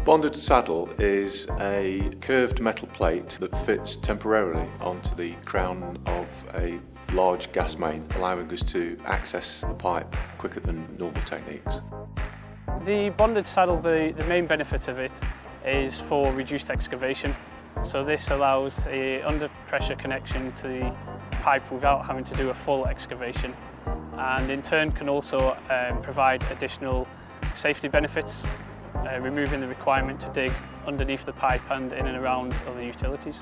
Bonded saddle is a curved metal plate that fits temporarily onto the crown of a large gas main, allowing us to access the pipe quicker than normal techniques. The bonded saddle, the main benefit of it is for reduced excavation. So this allows a under pressure connection to the pipe without having to do a full excavation, and in turn can also provide additional safety benefits, removing the requirement to dig underneath the pipe and in and around other utilities.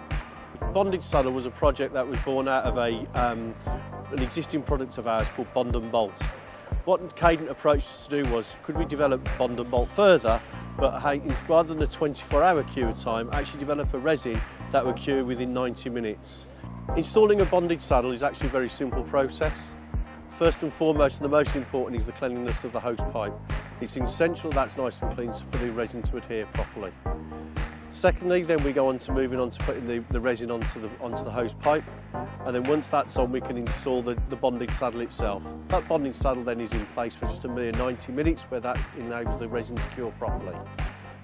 Bonded saddle was a project that was born out of an existing product of ours called Bond and Bolt. What Cadent approached us to do was, could we develop Bond and Bolt further, but rather than a 24-hour cure time, actually develop a resin that would cure within 90 minutes. Installing a bonded saddle is actually a very simple process. First and foremost, and the most important, is the cleanliness of the hose pipe. It's essential that's nice and clean for the resin to adhere properly. Secondly, then we go on to moving on to putting the resin onto the hose pipe, and then once that's on, we can install the bonding saddle itself. That bonding saddle then is in place for just a mere 90 minutes, where that enables the resin to cure properly.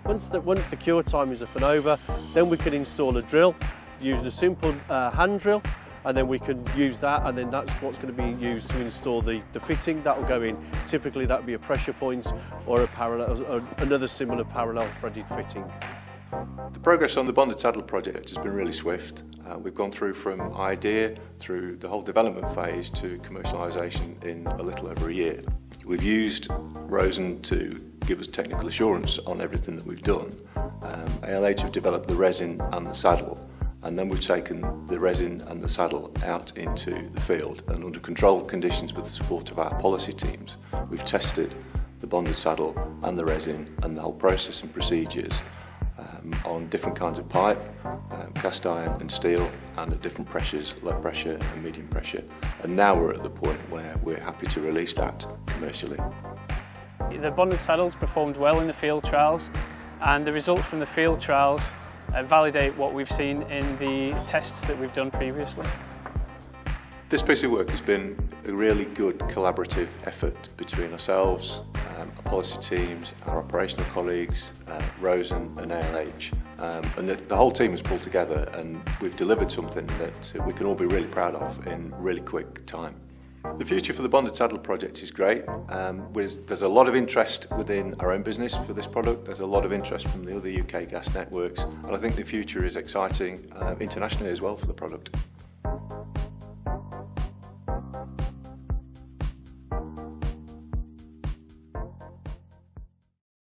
Once the cure time is up and over, then we can install a drill using a simple hand drill, and then we can use that, and then that's what's going to be used to install the fitting that will go in. Typically that would be a pressure point or a parallel, or another similar parallel threaded fitting. The progress on the bonded saddle project has been really swift. We've gone through from idea through the whole development phase to commercialisation in a little over a year. We've used Rosen to give us technical assurance on everything that we've done. ALH have developed the resin and the saddle, and then we've taken the resin and the saddle out into the field, and under controlled conditions with the support of our policy teams, we've tested the bonded saddle and the resin and the whole process and procedures on different kinds of pipe, cast iron and steel, and at different pressures, low pressure and medium pressure. And now we're at the point where we're happy to release that commercially. The bonded saddles performed well in the field trials, and the results from the field trials validate what we've seen in the tests that we've done previously. This piece of work has been a really good collaborative effort between ourselves, our policy teams, our operational colleagues, Rosen and ALH. And the whole team has pulled together, and we've delivered something that we can all be really proud of in really quick time. The future for the Bonded Saddle project is great. There's a lot of interest within our own business for this product. There's a lot of interest from the other UK gas networks, and I think the future is exciting internationally as well for the product.